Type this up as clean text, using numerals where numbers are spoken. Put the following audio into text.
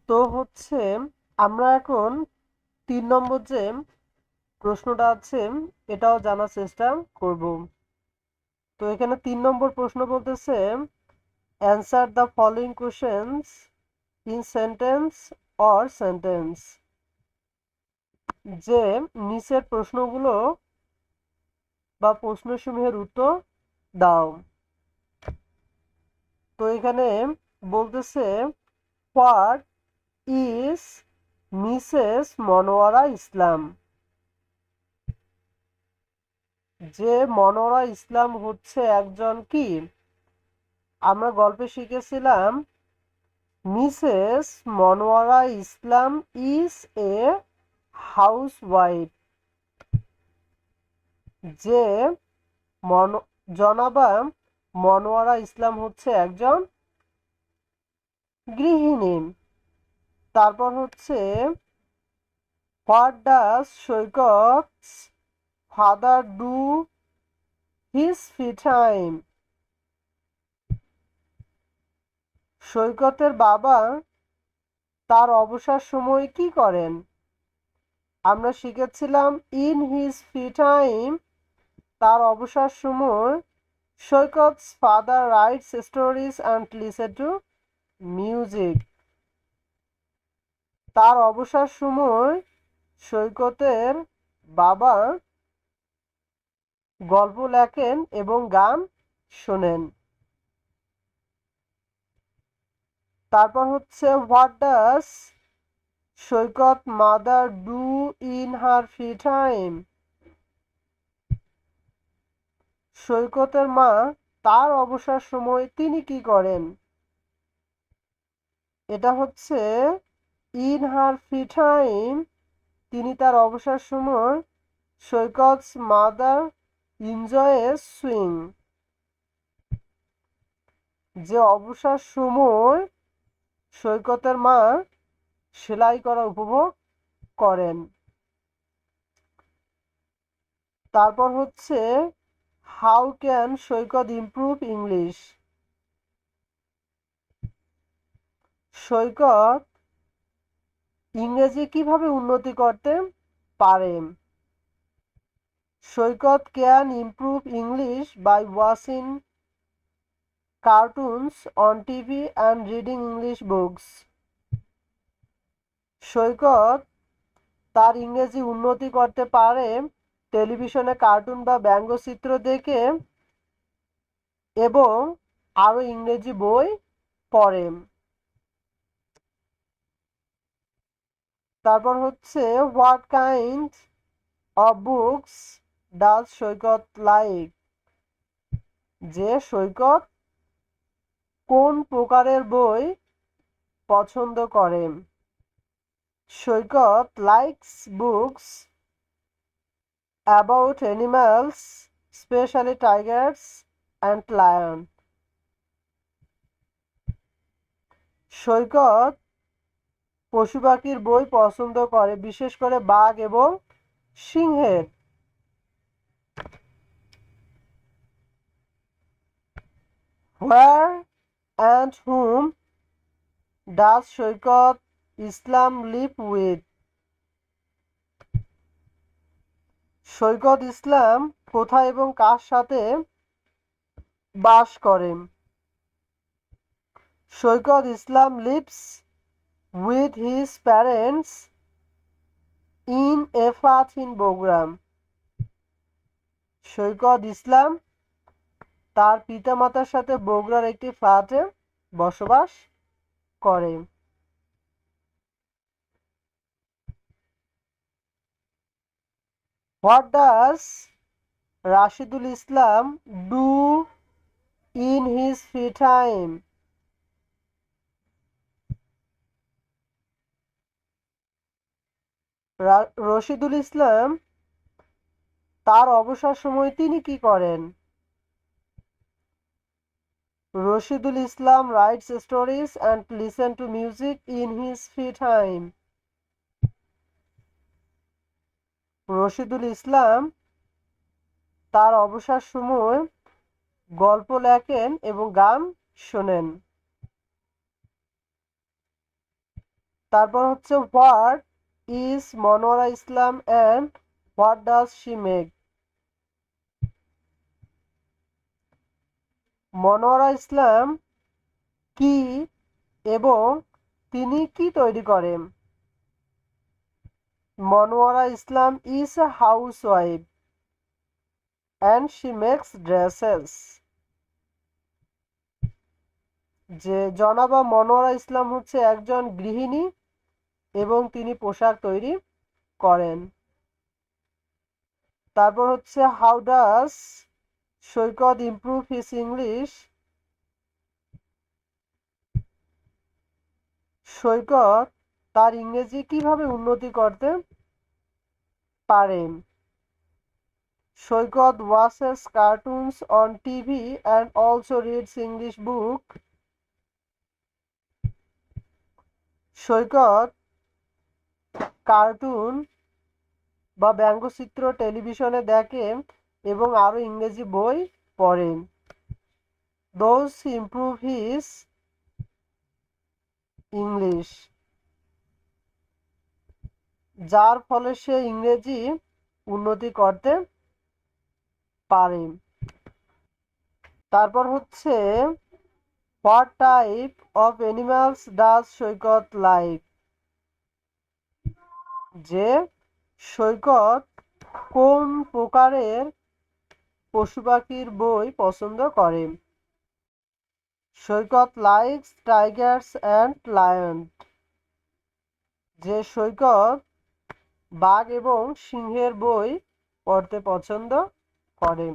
তো হচ্ছে আমরা এখন 3 নম্বর যে প্রশ্নটা আছে এটাও জানার চেষ্টা করব। তো এখানে 3 নম্বর প্রশ্ন বলতেছে answer the following questions in sentence or sentence, যে নিচের প্রশ্নগুলো বা প্রশ্নসমূহের উত্তর দাও। তো এখানে বলতেছে হোয়াট ইজ মিসেস মনোয়ারা ইসলাম, যে মনোয়ারা ইসলাম হচ্ছে একজন কি? আমরা গল্পে শিখেছিলাম Mrs Monowara Islam is a housewife, যে জনাবা মনোয়ারা ইসলাম হচ্ছে একজন গৃহিণী। তারপর হচ্ছে what does Saikat's father do his free time, সৈকতের বাবা তার অবসর সময়ে কি করেন? আমরা শিখেছিলাম ইন হিজ ফ্রি টাইম, তার অবসর সময় Saikat's father rights stories and listen to music, তার অবসর সময় সৈকতের বাবা গল্প লেখেন এবং গান শোনেন। তারপর হচ্ছে what does Saikat mother do in her free time, সৈকতের মা তার অবসর সময়ে তিনি কি করেন? এটা হচ্ছে ইন হার ফ্রি টাইম, তিনি তার অবসর সময় সৈকতস মাদার এনজয়েস সুইং, যে অবসর সময় সৈকতের মা সেলাই করা উপভোগ করেন। তারপর হচ্ছে how can Saikat improve English, Saikat ইংরেজি কিভাবে উন্নতি করতে পারে? Saikat can improve English by watching cartoons on TV and reading English books, Saikat তার ইংরেজি উন্নতি করতে পারে টেলিভিশনে কার্টুন বা ব্যঙ্গচিত্র দেখে এবং আরো ইংরেজি বই পড়ে। তারপর হচ্ছে what kind of books does Saikat like, যে সৈকত কোন প্রকারের বই পছন্দ করে? Saikat likes books about animals specially tigers and lion, Saikat পশু পাখির বই পছন্দ করে, বিশেষ করে বাঘ এবং সিংহের। Where and whom does Saikat Islam live with, Saikat Islam কোথায় এবং কার সাথে বাস করেন? Saikat Islam lives with his parents in a flat in Bogura, Saikat Islam তার পিতামাতার সাথে বগুড়ার একটি ফ্ল্যাটে বসবাস করে। What does Rashidul Islam do in his free time, Rashidul Islam তার অবসর সময়ে তিনি কি করেন? Rashidul Islam writes stories and listen to music in his free time, Rashidul Islam তার অবসর সময় গল্প লেখেন এবং গান শোনেন। তারপর হচ্ছে what is Monowara Islam and what does she make. Monowara Islam কি এবং তিনি কি তৈরি করেন? Monowara Islam is a housewife and she makes dresses. যে জনাবা মনোয়ারা ইসলাম হচ্ছে একজন গৃহিণী এবং তিনি পোশাক তৈরি করেন। তারপর হচ্ছে how does Saikat improve his English. Saikat তার ইংরেজি কিভাবে উন্নতি করতে পারেন? Saikat watches cartoons on TV and also reads English book. Saikat cartoon বা ব্যঙ্গচিত্র টেলিভিশনে দেখেন এবং আরো ইংরেজি বই পড়েন। দোজ ইমপ্রুভ হিজ ইংলিশ, যার ফলে সে ইংরেজি উন্নতি করতে পারে। তারপর হচ্ছে what type of animals does Saikat like. যে সৈকত কোন প্রকারের পশু পাখির বই পছন্দ করে? Saikat likes Tigers and lion. যে সৈকত বাঘ এবং সিংহের বই পড়তে পছন্দ করে।